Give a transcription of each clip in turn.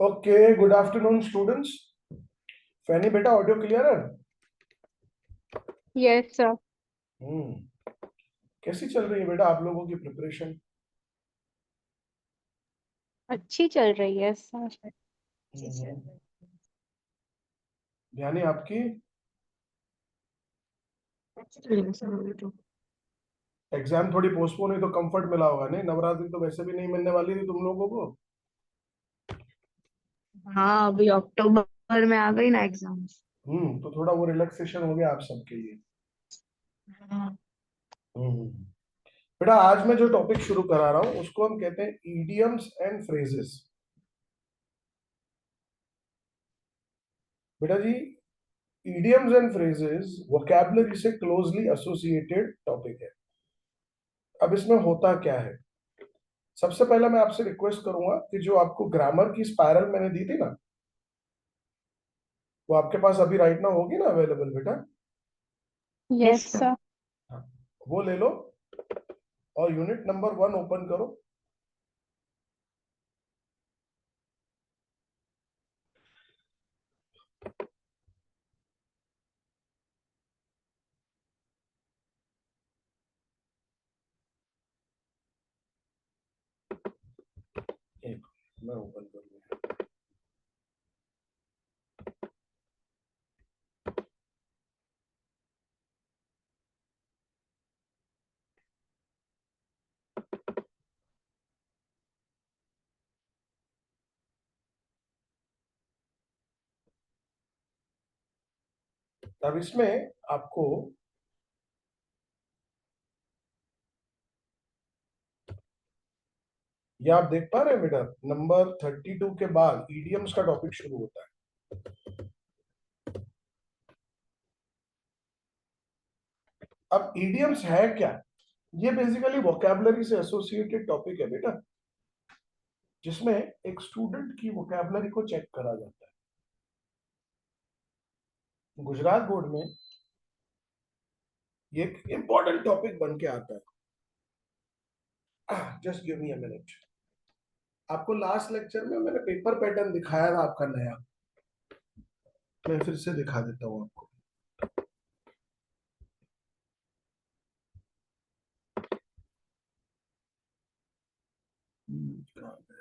Okay, good afternoon students. फैनी बेटा, audio clear है? Yes sir. कैसी चल रही है बेटा आप लोगों की प्रिपरेशन? अच्छी चल रही है सर। यानी आपकी एग्जाम थोड़ी पोस्टपोन हुई तो कंफर्ट मिला होगा। नहीं, नवरात्रि तो वैसे भी नहीं मिलने वाली थी तुम लोगों को। हाँ, अभी अक्टूबर में आ गई ना एग्जाम। तो थोड़ा वो रिलैक्सेशन हो गया आप सबके लिए। हाँ। हम्म बेटा, आज मैं जो टॉपिक शुरू करा रहा हूँ उसको हम कहते हैं इडियम्स एंड फ्रेजेस। बेटा जी, इडियम्स एंड फ्रेजेस वोकैबुलरी से क्लोजली एसोसिएटेड टॉपिक है। अब इसमें होता क्या है, सबसे पहले मैं आपसे रिक्वेस्ट करूंगा कि जो आपको ग्रामर की स्पाइरल मैंने दी थी ना, वो आपके पास अभी राइट नाउ होगी ना अवेलेबल बेटा? Yes sir. हाँ, वो ले लो और यूनिट नंबर 1 ओपन करो। एक मैं ओपन करूंगा। अब इसमें आपको ये आप देख पा रहे हैं बेटा, नंबर 32 के बाद ईडियम्स का टॉपिक शुरू होता है। अब ईडियम्स है क्या? ये बेसिकली वोकैबुलरी से एसोसिएटेड टॉपिक है बेटा, जिसमें एक स्टूडेंट की वोकैबुलरी को चेक करा जाता है। गुजरात बोर्ड में ये एक इंपॉर्टेंट टॉपिक बन के आता है। Just give me a minute. आपको लास्ट लेक्चर में मैंने पेपर पैटर्न दिखाया था आपका नया, मैं फिर से दिखा देता हूँ आपको। कहाँ गया?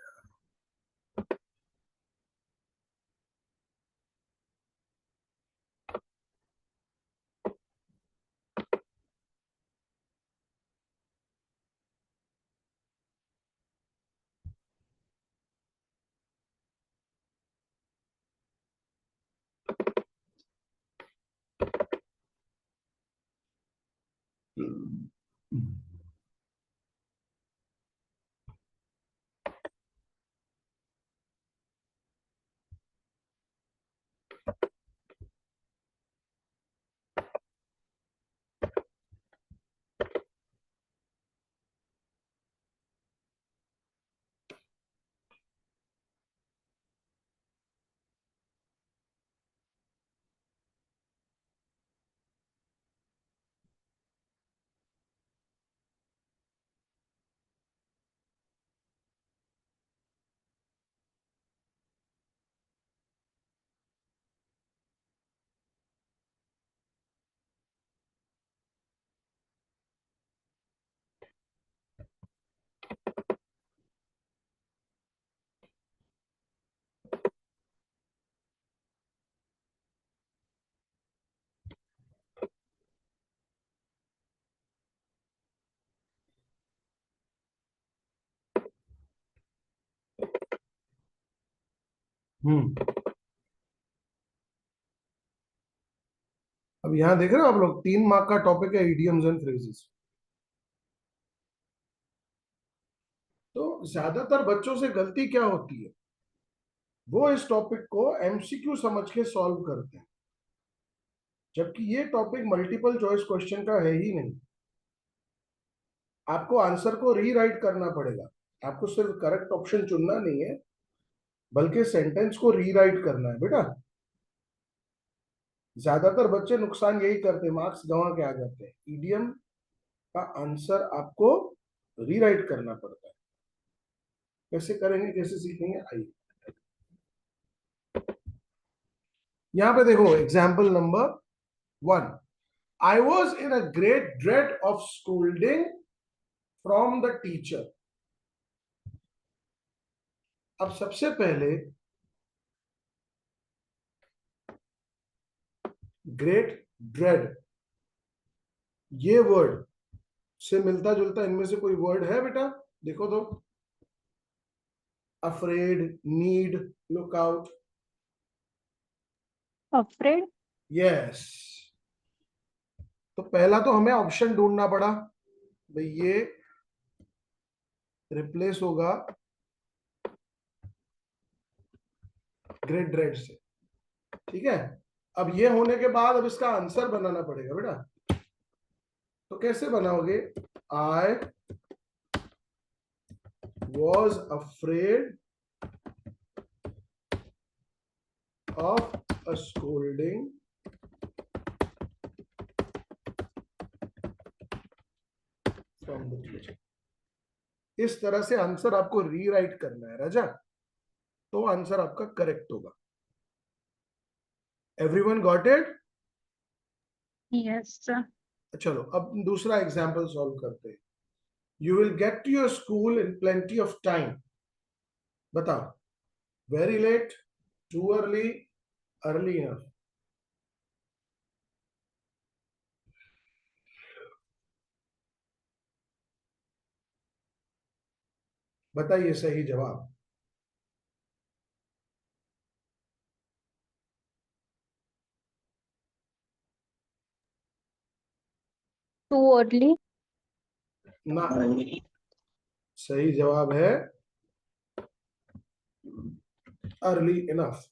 हम्म अब यहाँ देख रहे हो आप लोग, 3 मार्क का टॉपिक है इडियम्स एंड फ्रेजेस। तो ज्यादातर बच्चों से गलती क्या होती है, वो इस टॉपिक को एमसीक्यू समझ के सॉल्व करते हैं, जबकि ये टॉपिक मल्टीपल चॉइस क्वेश्चन का है ही नहीं। आपको आंसर को रीराइट करना पड़ेगा। आपको सिर्फ करेक्ट ऑप्शन चुनना नहीं है, बल्कि सेंटेंस को रीराइट करना है बेटा। ज्यादातर बच्चे नुकसान यही करते हैं, मार्क्स गंवा के आ जाते हैं। ईडीएम का आंसर आपको रीराइट करना पड़ता है। कैसे करेंगे, कैसे सीखेंगे, आइए। यहां पे देखो example number 1, I was in a great dread of scolding from the teacher. अब सबसे पहले ग्रेट ड्रेड, ये वर्ड से मिलता जुलता इनमें से कोई वर्ड है बेटा? देखो तो, afraid, need, look out. Afraid. Yes. तो पहला तो हमें ऑप्शन ढूंढना पड़ा भाई, ये रिप्लेस होगा ग्रेट ड्रेड से, ठीक है। अब ये होने के बाद अब इसका आंसर बनाना पड़ेगा बेटा। तो कैसे बनाओगे? I was afraid of a scolding from the teacher. इस तरह से आंसर आपको रीराइट करना है राजा, तो आंसर आपका करेक्ट होगा। Everyone got it? Yes sir. चलो अब दूसरा एग्जाम्पल सॉल्व करते हैं। You will get to your school in plenty of time. बताओ, very late, too early, early enough. बताइए सही जवाब। Too early. ना, सही जवाब है अर्ली इनफ।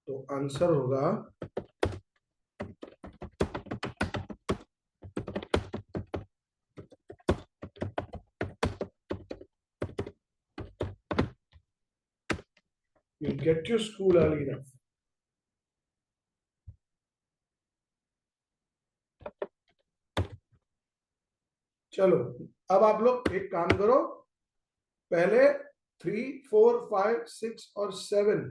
तो आंसर होगा you get your school early enough. चलो अब आप लोग एक काम करो, पहले 3, 4, 5, 6 और 7,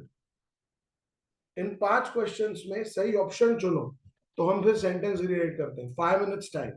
इन 5 क्वेश्चंस में सही ऑप्शन चुनो, तो हम फिर सेंटेंस रिलेट करते हैं। 5 मिनट्स टाइम।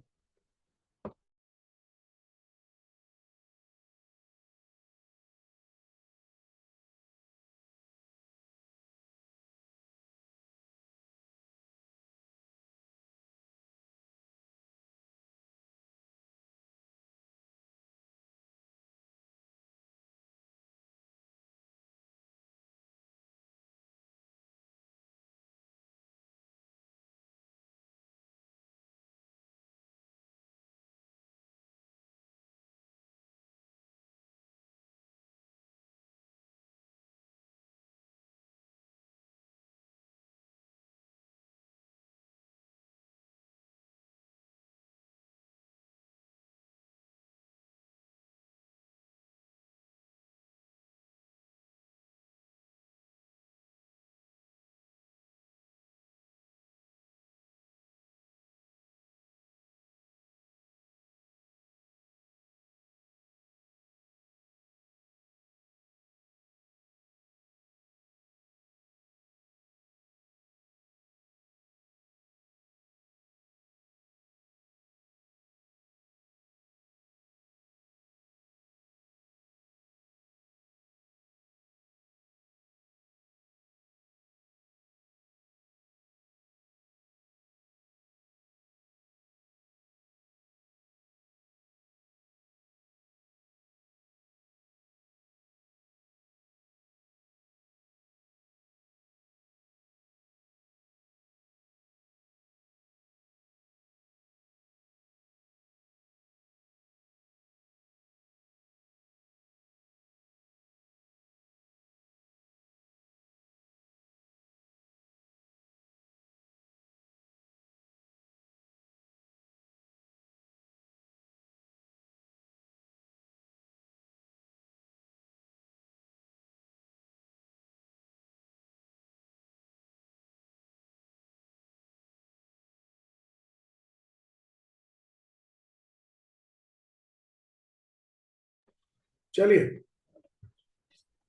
चलिए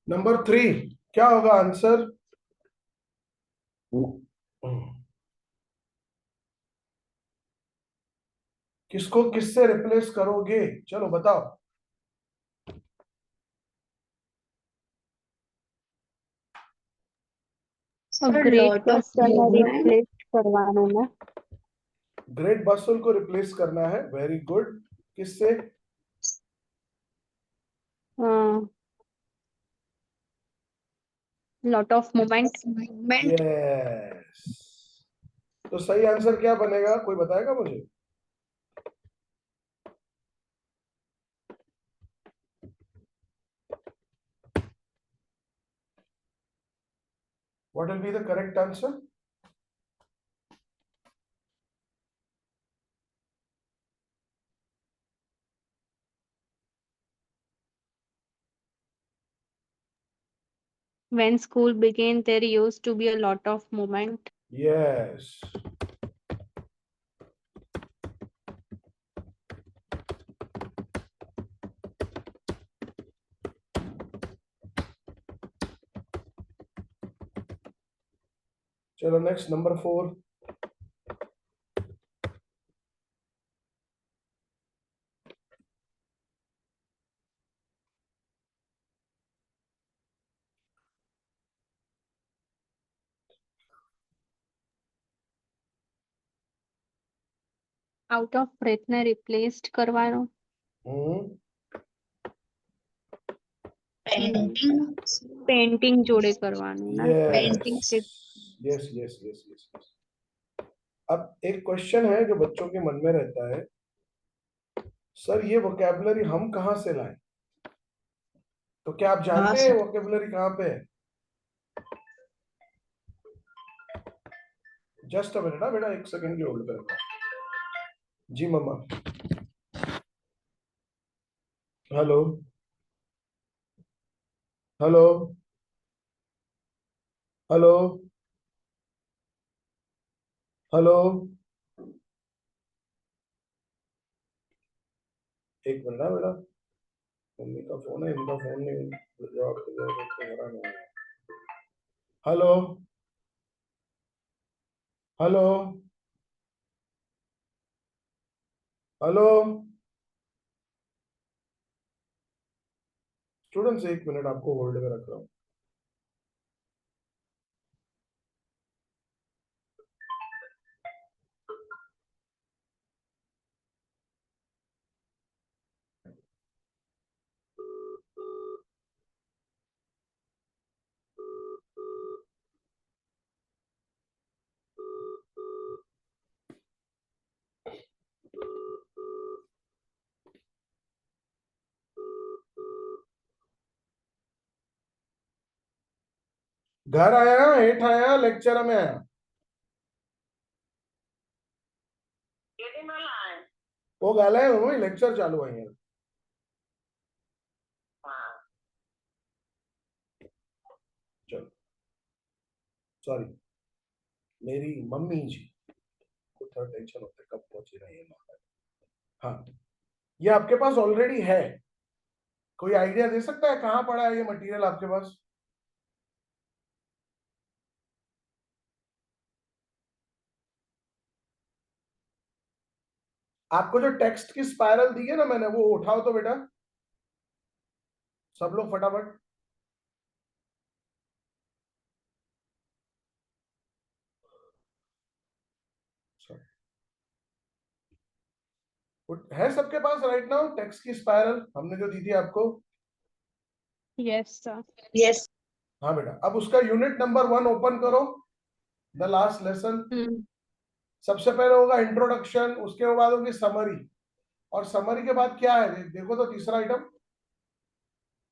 नंबर 3, क्या होगा आंसर? किसको किससे रिप्लेस करोगे? चलो बताओ। Great lot of person movement. Replace करवाना ना। ग्रेट बसुल को रिप्लेस करना है, वेरी गुड। किससे? Lot of moment. Movement. Yes. तो सही आंसर क्या बनेगा, कोई बताएगा मुझे? What will be the correct answer? When school began, there used to be a lot of movement. Yes. चलो नेक्स्ट, नंबर 4। आउट ऑफ प्रयत्न रिप्लेस्ड करवानो। Painting. पेंटिंग जोड़े करवानो ना। Yes Paintings. Yes yes yes yes. अब एक question है जो बच्चों के मन में रहता है, सर ये वोकैबुलरी हम कहाँ से लाएं? तो क्या आप जानते हैं वोकैबुलरी कहाँ पे है? जस्ट अ मिनट ना बेटा, एक सेकंड की होल्ड करो। जी मम्मा। Hello hello hello hello. एक मिनट ना बेटा, मम्मी का फोन है, इनका फोन नहीं, जवाब तो हैरान हो गया। हेलो हेलो हेलो स्टूडेंट्स, एक मिनट आपको होल्ड में रख रहा हूँ। घर आया, हेठ आया, लेक्चर में आया। वो गाल है, वही लेक्चर चालू है। चलो सॉरी, मेरी मम्मी जी को थोड़ा टेंशन होता है कब पहुंचे रहे हैं। हाँ, ये आपके पास ऑलरेडी है। कोई आइडिया दे सकता है कहाँ पड़ा है ये मटेरियल आपके पास? आपको जो टेक्स्ट की स्पाइरल दी है ना मैंने, वो उठाओ तो बेटा, सब लोग फटाफट। है सबके पास राइट नाउ टेक्स्ट की स्पाइरल हमने जो दी थी आपको? Yes sir. Yes. हाँ बेटा, अब उसका यूनिट नंबर 1 ओपन करो, द लास्ट लेसन। सबसे पहले होगा इंट्रोडक्शन, उसके बाद होगी समरी, और समरी के बाद क्या है देखो तो, तीसरा आइटम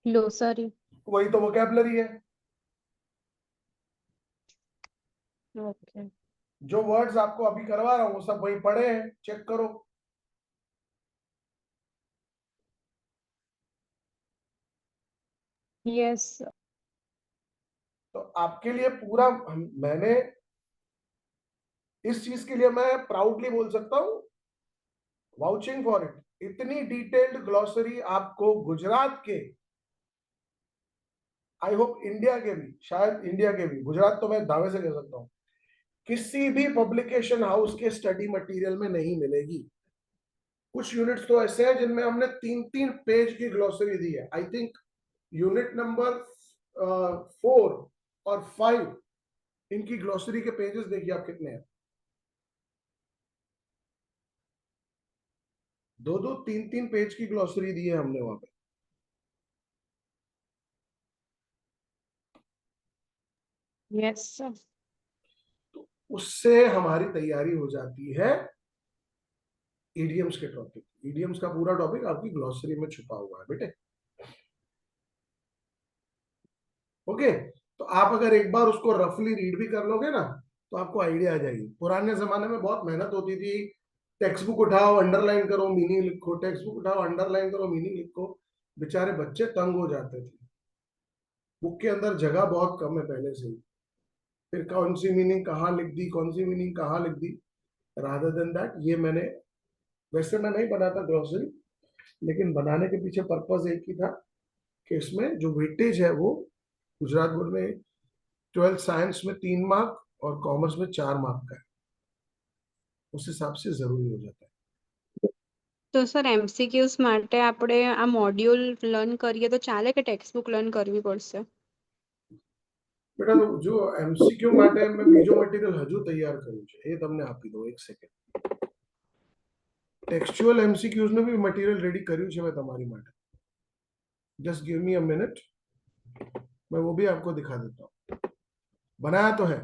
ग्लोसरी। वही तो वोकैबुलरी है। ओके। जो वर्ड्स आपको अभी करवा रहा हूं वो सब वही पढ़े हैं, चेक करो। यस। तो आपके लिए पूरा मैंने इस चीज के लिए मैं प्राउडली बोल सकता हूं, वाउचिंग फॉर इट, इतनी डिटेल्ड ग्लॉसरी आपको गुजरात के आई होप इंडिया के भी, शायद इंडिया के भी, गुजरात तो मैं दावे से कह सकता हूँ, किसी भी पब्लिकेशन हाउस के स्टडी मटेरियल में नहीं मिलेगी। कुछ यूनिट्स तो ऐसे हैं जिनमें हमने 3-3 पेज की ग्लोसरी दी है। आई थिंक यूनिट नंबर 4 और 5, इनकी ग्लोसरी के पेजेस देखिए आप कितने हैं। 2-2, 3-3 पेज की ग्लोसरी दी है हमने वहां पे। Yes sir. उससे हमारी तैयारी हो जाती है ईडीएम्स के टॉपिक। ईडीएम्स का पूरा टॉपिक आपकी ग्लोसरी में छुपा हुआ है बेटे। ओके, तो आप अगर एक बार उसको रफली रीड भी कर लोगे ना, तो आपको आइडिया आ जाएगी। पुराने जमाने में बहुत मेहनत होती थी, टेक्स्ट बुक उठाओ, अंडरलाइन करो, मीनिंग लिखो, टेक्स्ट बुक उठाओ, अंडरलाइन करो, मीनिंग लिखो। बेचारे बच्चे तंग हो जाते थे। बुक के अंदर जगह बहुत कम है पहले से ही, फिर कौन सी मीनिंग कहाँ लिख दी, कौन सी मीनिंग कहाँ लिख दी। रादर देन दैट, ये मैंने, वैसे मैं नहीं बनाता ग्रोसरी, लेकिन बनाने के पीछे पर्पज एक ही था कि इसमें जो वेटेज है वो गुजरात बोर्ड में 12th साइंस में 3 मार्क और कॉमर्स में 4 मार्क का है, उस हिसाब से जरूरी हो जाता है। તો સર એમસીક્યુઝ માટે આપણે આ મોડ્યુલ લર્ન કરીએ તો ચાલે કે ટેક્સ્ટ બુક લર્ન કરવી પડશે? બેટા, તો જો એમસીક્યુ માટે મેં બીજો મટીરિયલ હજુ તૈયાર કર્યું છે, એ તમને આપી દો એક સેકન્ડ। ટેક્સ્ચ્યુઅલ એમસીક્યુઝ નું બી મટીરિયલ રેડી કર્યું છે મેં તમારી માટે। Just give me a minute, मैं वो भी आपको दिखा देता हूँ। बनाया तो है।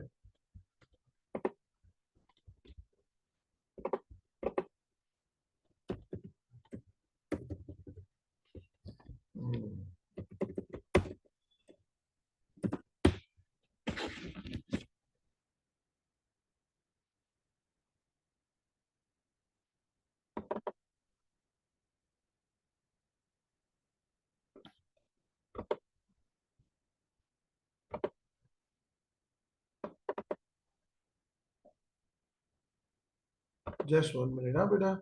जस्ट 1 मिनट, हाँ बेटा।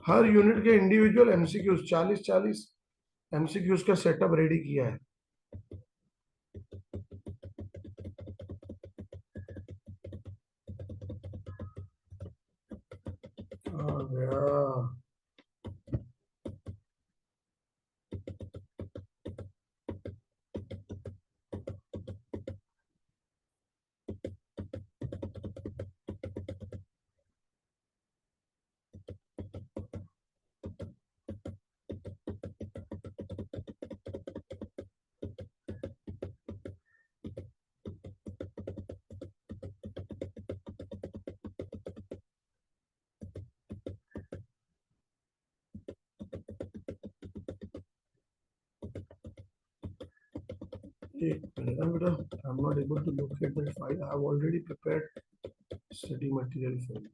हर यूनिट के इंडिविजुअल एमसीक्यूज 40-40 एमसीक्यूज का सेटअप रेडी किया है। आ गया। एक मिनट ना बेटा, I am not able to locate that file. I have already prepared study material for you.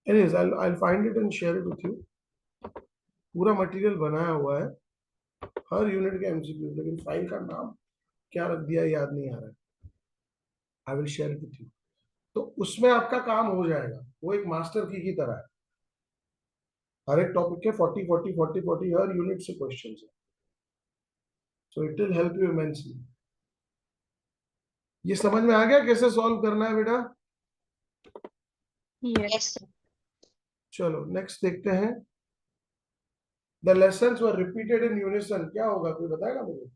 Anyways, I'll find it and share it with you. पूरा material बनाया हुआ है हर यूनिट के एमसीक्यू, लेकिन फाइल का नाम क्या रख दिया याद नहीं आ रहा है. I will share it with you. तो उसमें आपका काम हो जाएगा, वो एक मास्टर की तरह है. हर एक टॉपिक के 40 40 40 40 हर यूनिट से क्वेश्चंस है. So it will help you immensely. ये समझ में आ गया कैसे सॉल्व करना है बेटा? यस. चलो नेक्स्ट देखते हैं. The lessons were repeated in unison. क्या होगा, कोई बताएगा मुझे?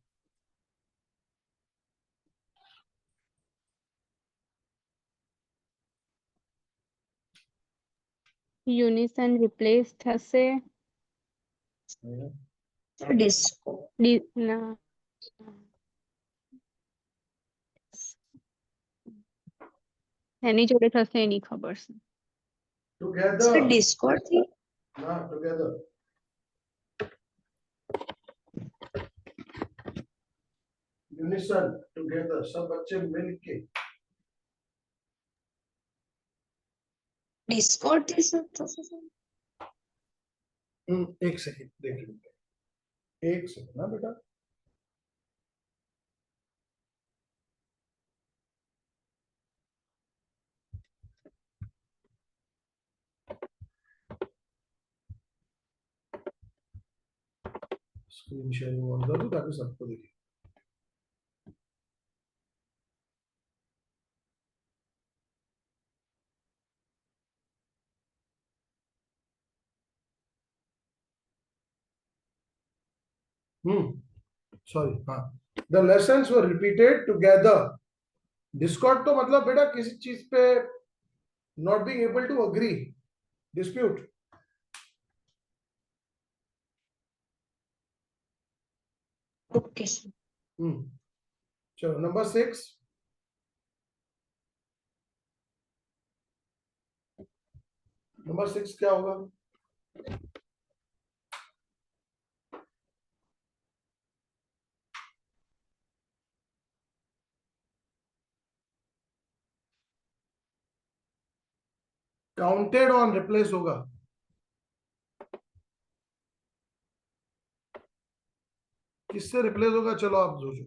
યુનિસન રિપ્લેસ થશે. डिस्को ના, એની જોડે થશે એ નહીં ખબર છે. टुगेदर. डिस्कॉर्ड थी ना, टुगेदर. यूनिसन, टुगेदर, सब बच्चे मिलके. डिस्कॉर्ड थी सर तो एक सेकंड देख लेते हैं. एक सेकंड ना बेटा. स्क्रीन शेयरिंग ऑन कर दो ताकि सबको दिखे. सॉरी. हाँ, the lessons were repeated together. Discord तो मतलब बेटा किसी चीज पे not being able to agree, dispute. Okay sir. चलो नंबर 6. नंबर 6 क्या होगा? काउंटेड ऑन रिप्लेस होगा. किससे रिप्लेस होगा? चलो आप सोचो.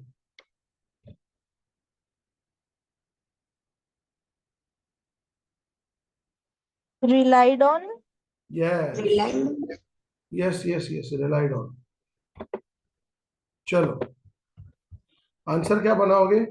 Relied on. Yes relied. Yes yes yes, relied on. चलो आंसर क्या बनाओगे?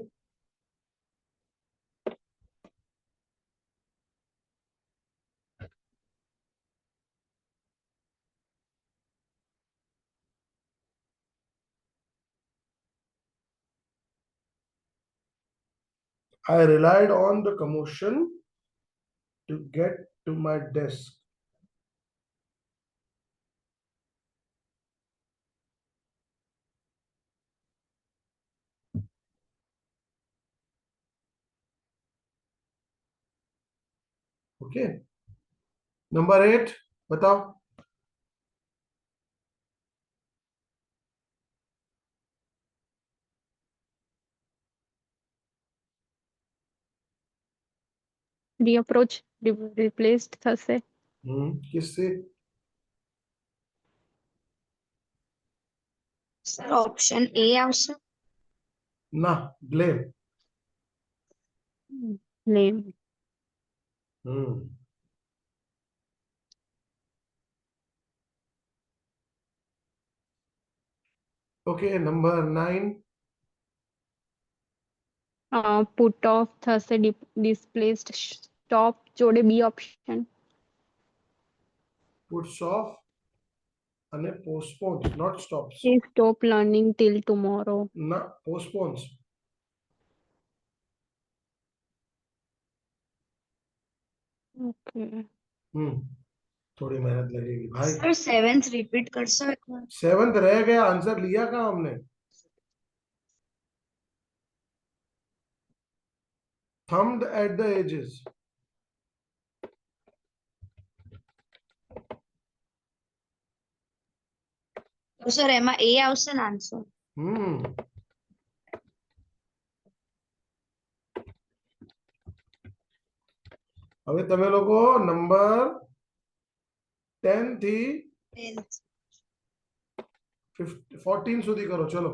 I relied on the commotion to get to my desk. Okay. Number 8 बताओ. રીઅપ્રોચ રિપ્લેસ્ડ થશે. किससे? सर ऑप्शन ए आवश्यक. ना, blame. Blame. Okay. Number 9. Put of થશે. ડિસ્પ્લેસ્ડ stop જોડે બી ઓપ્શન. Puts off અને postpones, not stops. Stop learning till tomorrow. ना, postpones. Okay. थोड़ी मेहनत लगेगी भाई. सर 7th रिपीट कर सो एक बार. 7th रह गया. आंसर लिया कहाँ हमने? Thumbed at the edges. तो सर એમાં એ આવશે ને આન્સર. હવે તમે લોકો નંબર 10 थी 10th 14 સુધી કરો ચલો.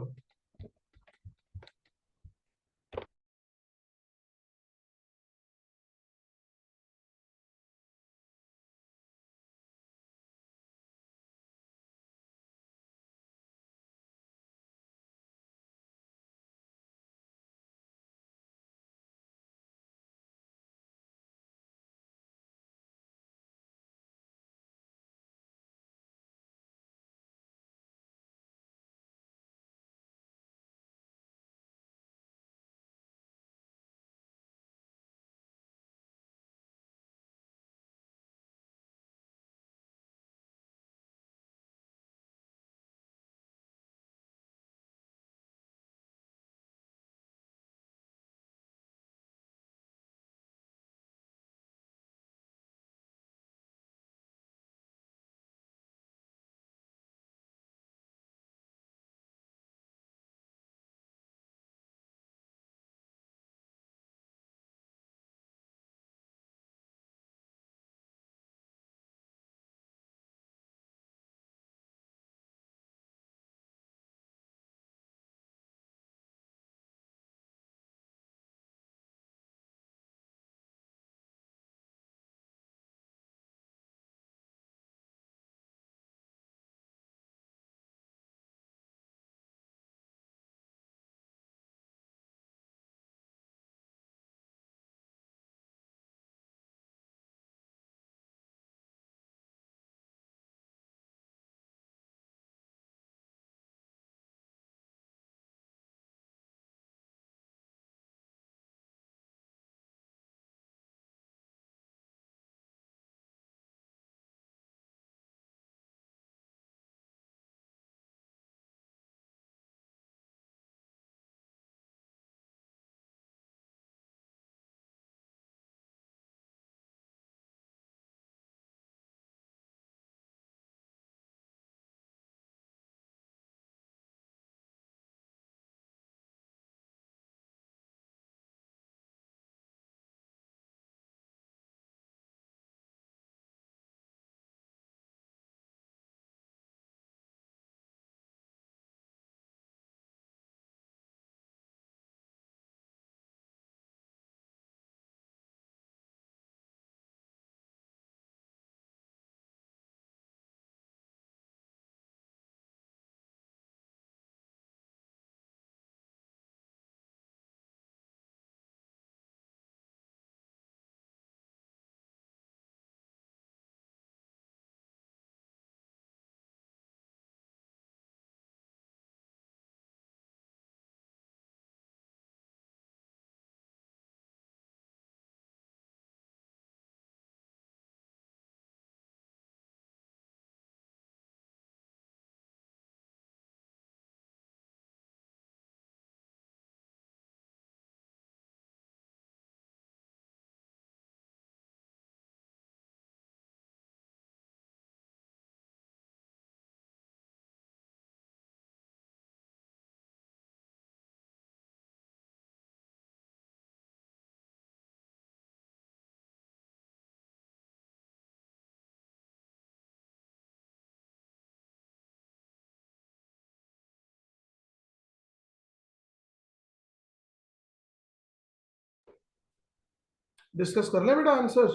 डिस्कस कर ले बेटा answer.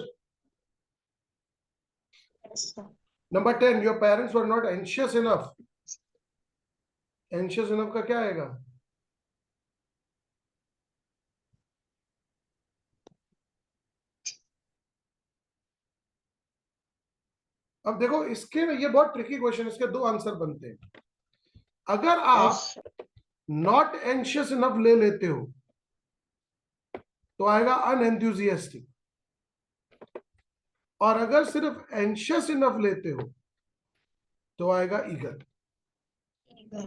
yes sir. Number 10, your parents were not anxious enough. Anxious enough का क्या आएगा? अब देखो इसके ये बहुत ट्रिकी क्वेश्चन, इसके दो आंसर बनते हैं. अगर Yes आप sir. नॉट एंशियस इनफ ले लेते हो तो आएगा अनएंथुजियास्टिक, और अगर सिर्फ एंशियस इनफ लेते हो तो आएगा ईगर. Eager.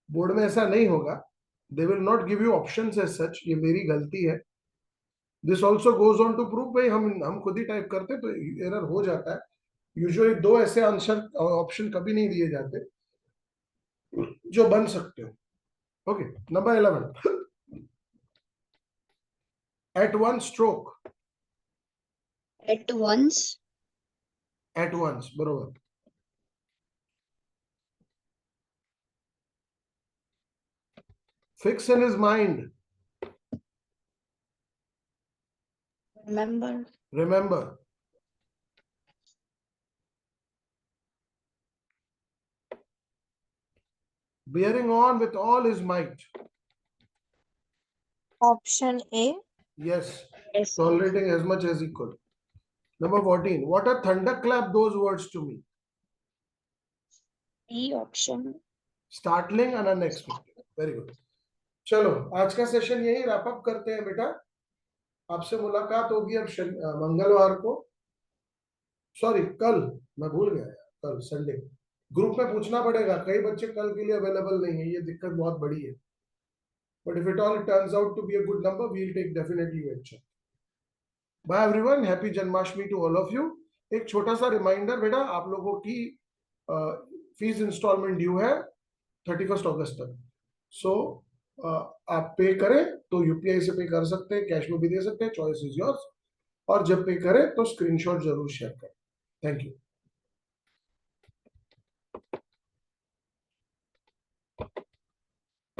बोर्ड में ऐसा नहीं होगा. They will not give you options as such. ये मेरी गलती है. This also goes on to prove भाई हम खुद ही टाइप करते तो एरर हो जाता है. यूजुअली दो ऐसे आंसर ऑप्शन कभी नहीं दिए जाते जो बन सकते हो. Okay, number 11. At one stroke, At once. At once, बरोबर. Fix in his mind. Remember. Remember. Bearing on with all his might. Option A. Yes. Yes. Tolerating as much as he could. Number 14. What a thunderclap those words to me. B option. Startling and unexpected. Very good. चलो आज का session यही wrap up करते हैं बेटा. आपसे मुलाकात होगी अब मंगलवार को. सॉरी कल, मैं भूल गया यार, कल संडे. ग्रुप में पूछना पड़ेगा, कई बच्चे कल के लिए अवेलेबल नहीं है, ये दिक्कत बहुत बड़ी है. But if it all turns out to be a good number, we will take definitely venture. Bye everyone, happy Janmashtami to all of you. एक छोटा सा रिमाइंडर बेटा, आप लोगों की फीस इंस्टॉलमेंट ड्यू है 31 अगस्त तक. सो आप पे करें तो यूपीआई से पे कर सकते हैं, कैश में भी दे सकते हैं, चॉइस इज योर्स. और जब पे करें तो स्क्रीनशॉट जरूर शेयर करें. Thank you.